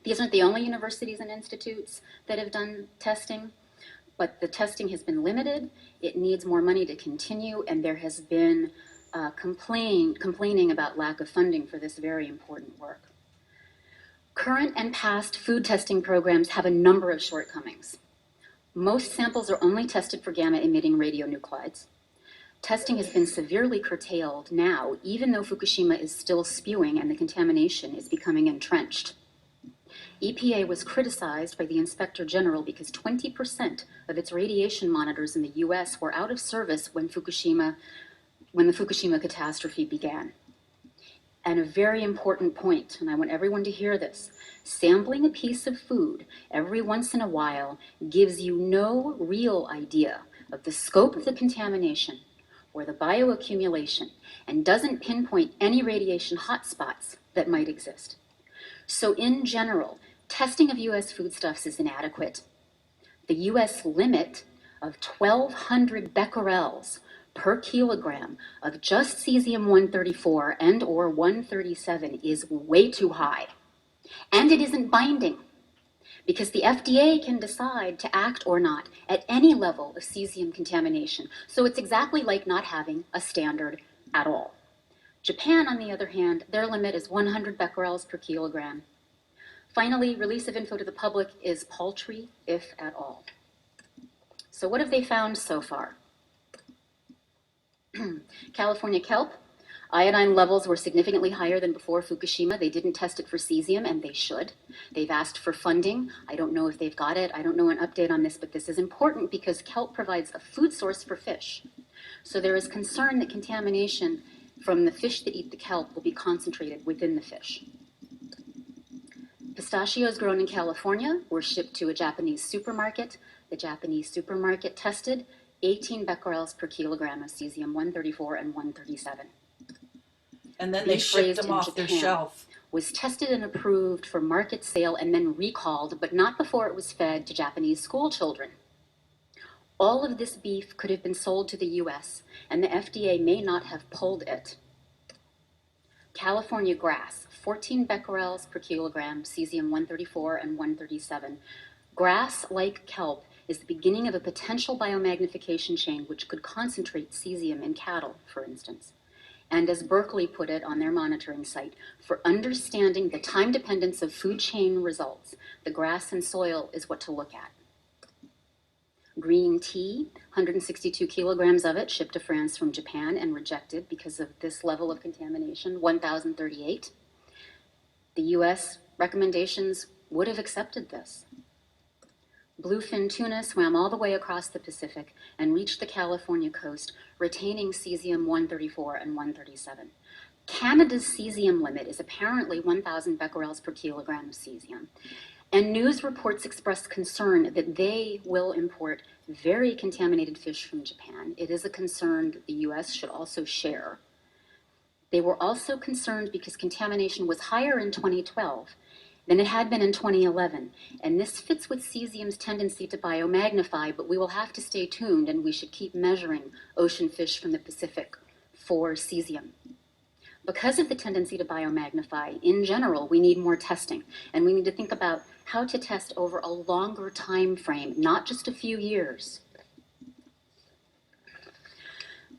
These aren't the only universities and institutes that have done testing, but the testing has been limited. It needs more money to continue, and there has been complaining about lack of funding for this very important work. Current and past food testing programs have a number of shortcomings. Most samples are only tested for gamma-emitting radionuclides. Testing has been severely curtailed now, even though Fukushima is still spewing and the contamination is becoming entrenched. EPA was criticized by the Inspector General because 20% of its radiation monitors in the US were out of service when the Fukushima catastrophe began. And a very important point, and I want everyone to hear this, sampling a piece of food every once in a while gives you no real idea of the scope of the contamination or the bioaccumulation, and doesn't pinpoint any radiation hotspots that might exist. So in general, testing of US foodstuffs is inadequate. The US limit of 1,200 becquerels per kilogram of just cesium-134 and or 137 is way too high. And it isn't binding, because the FDA can decide to act or not at any level of cesium contamination. So it's exactly like not having a standard at all. Japan, on the other hand, their limit is 100 becquerels per kilogram. Finally, release of info to the public is paltry, if at all. So what have they found so far? California kelp, iodine levels were significantly higher than before Fukushima. They didn't test it for cesium, and they should. They've asked for funding. I don't know if they've got it. I don't know an update on this, but this is important because kelp provides a food source for fish. So there is concern that contamination from the fish that eat the kelp will be concentrated within the fish. Pistachios grown in California were shipped to a Japanese supermarket. The Japanese supermarket tested 18 becquerels per kilogram of cesium-134 and 137. And then they shipped them off their shelf. Was tested and approved for market sale and then recalled, but not before it was fed to Japanese school children. All of this beef could have been sold to the US, and the FDA may not have pulled it. California grass, 14 becquerels per kilogram, cesium-134 and 137. Grass, like kelp, is the beginning of a potential biomagnification chain which could concentrate cesium in cattle, for instance. And as Berkeley put it on their monitoring site, for understanding the time dependence of food chain results, the grass and soil is what to look at. Green tea, 162 kilograms of it shipped to France from Japan and rejected because of this level of contamination, 1,038. The US recommendations would have accepted this. Bluefin tuna swam all the way across the Pacific and reached the California coast, retaining cesium-134 and 137. Canada's cesium limit is apparently 1,000 becquerels per kilogram of cesium. And news reports expressed concern that they will import very contaminated fish from Japan. It is a concern that the US should also share. They were also concerned because contamination was higher in 2012 than it had been in 2011. And this fits with cesium's tendency to biomagnify, but we will have to stay tuned, and we should keep measuring ocean fish from the Pacific for cesium. Because of the tendency to biomagnify, in general, we need more testing, and we need to think about how to test over a longer time frame, not just a few years.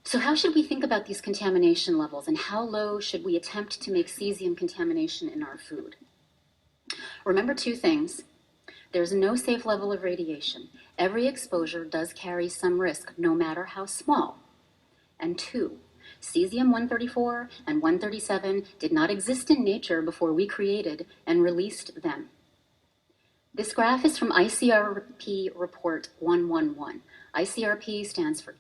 So how should we think about these contamination levels, and how low should we attempt to make cesium contamination in our food? Remember two things. There's no safe level of radiation. Every exposure does carry some risk, no matter how small. And two, cesium-134 and 137 did not exist in nature before we created and released them. This graph is from ICRP Report 111. ICRP stands for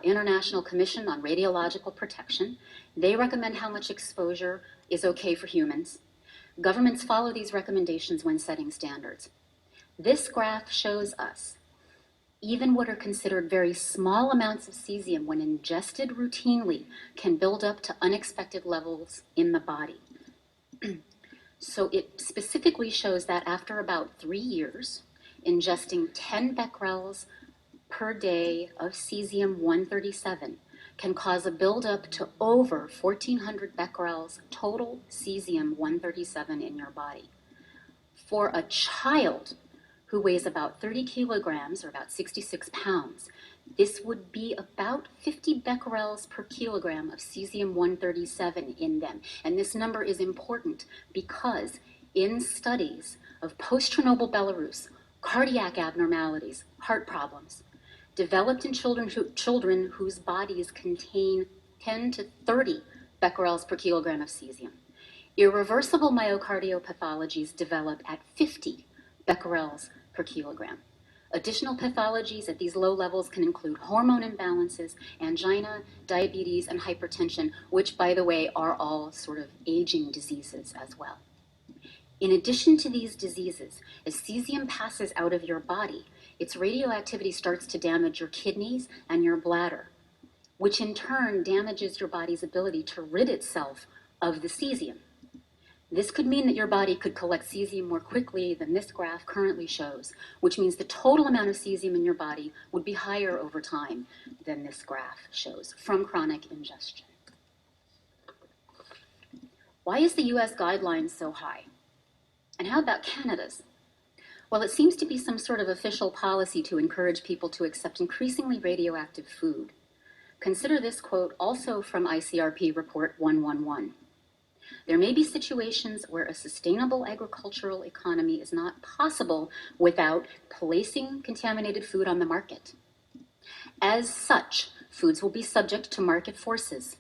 International Commission on Radiological Protection. They recommend how much exposure is okay for humans. Governments follow these recommendations when setting standards. This graph shows us even what are considered very small amounts of cesium when ingested routinely can build up to unexpected levels in the body. So it specifically shows that after about 3 years, ingesting 10 becquerels per day of cesium-137 can cause a buildup to over 1,400 becquerels total cesium-137 in your body. For a child who weighs about 30 kilograms, or about 66 pounds, this would be about 50 becquerels per kilogram of cesium-137 in them. And this number is important because in studies of post-Chernobyl Belarus, cardiac abnormalities, heart problems, developed in children whose bodies contain 10 to 30 becquerels per kilogram of cesium. Irreversible myocardiopathologies develop at 50 becquerels per kilogram. Additional pathologies at these low levels can include hormone imbalances, angina, diabetes, and hypertension, which, by the way, are all sort of aging diseases as well. In addition to these diseases, as cesium passes out of your body, its radioactivity starts to damage your kidneys and your bladder, which in turn damages your body's ability to rid itself of the cesium. This could mean that your body could collect cesium more quickly than this graph currently shows, which means the total amount of cesium in your body would be higher over time than this graph shows from chronic ingestion. Why is the US guideline so high? And how about Canada's? Well, it seems to be some sort of official policy to encourage people to accept increasingly radioactive food. Consider this quote also from ICRP Report 111. There may be situations where a sustainable agricultural economy is not possible without placing contaminated food on the market. As such, foods will be subject to market forces.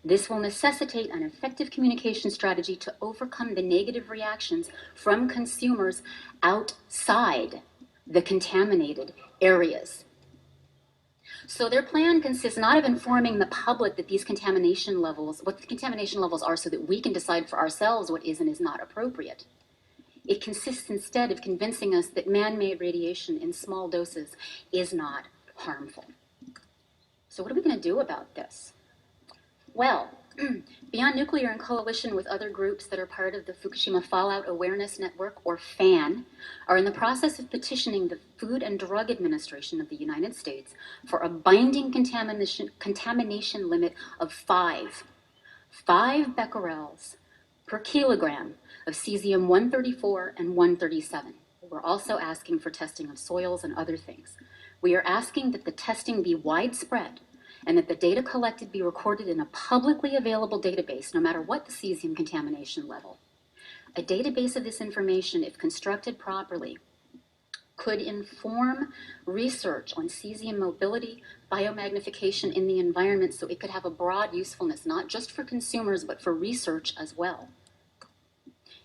This will necessitate an effective communication strategy to overcome the negative reactions from consumers outside the contaminated areas. So their plan consists not of informing the public that these contamination levels, what the contamination levels are so that we can decide for ourselves what is and is not appropriate. It consists instead of convincing us that man-made radiation in small doses is not harmful. So what are we going to do about this? Well, Beyond Nuclear, in coalition with other groups that are part of the Fukushima Fallout Awareness Network, or FAN, are in the process of petitioning the Food and Drug Administration of the United States for a binding contamination limit of 5 becquerels per kilogram of cesium-134 and 137. We're also asking for testing of soils and other things. We are asking that the testing be widespread and that the data collected be recorded in a publicly available database, no matter what the cesium contamination level. A database of this information, if constructed properly, could inform research on cesium mobility, biomagnification in the environment, so it could have a broad usefulness, not just for consumers, but for research as well.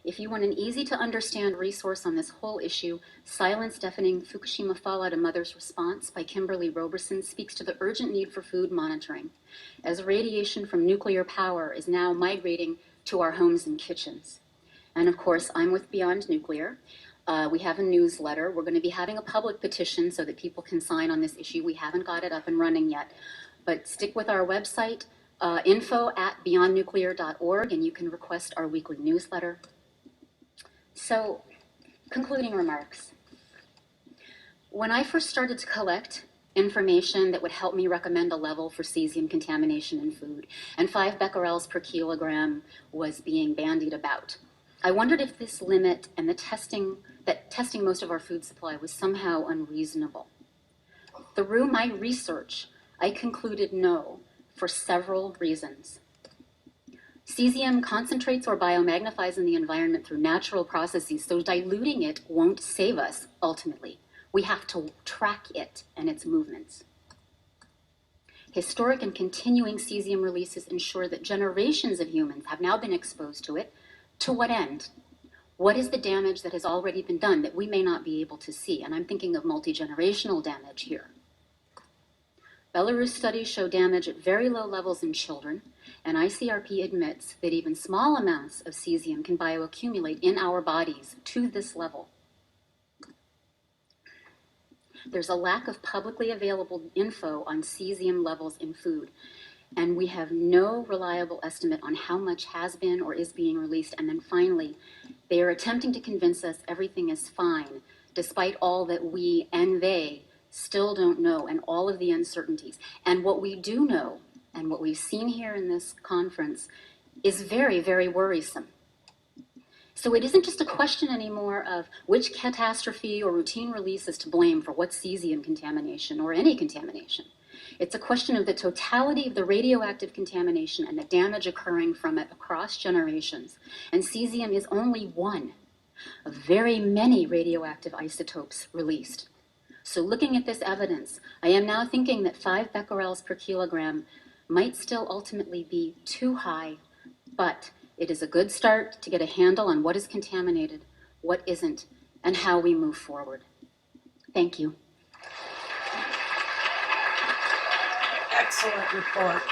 If you want an easy-to-understand resource on this whole issue, Silence Deafening Fukushima Fallout: A Mother's Response by Kimberly Roberson speaks to the urgent need for food monitoring, as radiation from nuclear power is now migrating to our homes and kitchens. And of course, I'm with Beyond Nuclear. We have a newsletter. We're going to be having a public petition so that people can sign on this issue. We haven't got it up and running yet, but stick with our website, info@beyondnuclear.org, and you can request our weekly newsletter. So, concluding remarks. When I first started to collect information that would help me recommend a level for cesium contamination in food, and 5 becquerels per kilogram was being bandied about, I wondered if this limit and the testing most of our food supply was somehow unreasonable. Through my research, I concluded no, for several reasons. Cesium concentrates or biomagnifies in the environment through natural processes, so diluting it won't save us, ultimately. We have to track it and its movements. Historic and continuing cesium releases ensure that generations of humans have now been exposed to it. To what end? What is the damage that has already been done that we may not be able to see? And I'm thinking of multi-generational damage here. Belarus studies show damage at very low levels in children, and ICRP admits that even small amounts of cesium can bioaccumulate in our bodies to this level. There's a lack of publicly available info on cesium levels in food, and we have no reliable estimate on how much has been or is being released. And then finally, they are attempting to convince us everything is fine, despite all that we and they still don't know and all of the uncertainties. And what we do know, and what we've seen here in this conference, is very, very worrisome. So it isn't just a question anymore of which catastrophe or routine release is to blame for what cesium contamination or any contamination. It's a question of the totality of the radioactive contamination and the damage occurring from it across generations. And cesium is only one of very many radioactive isotopes released. So looking at this evidence, I am now thinking that 5 becquerels per kilogram might still ultimately be too high, but it is a good start to get a handle on what is contaminated, what isn't, and how we move forward. Thank you. Excellent report.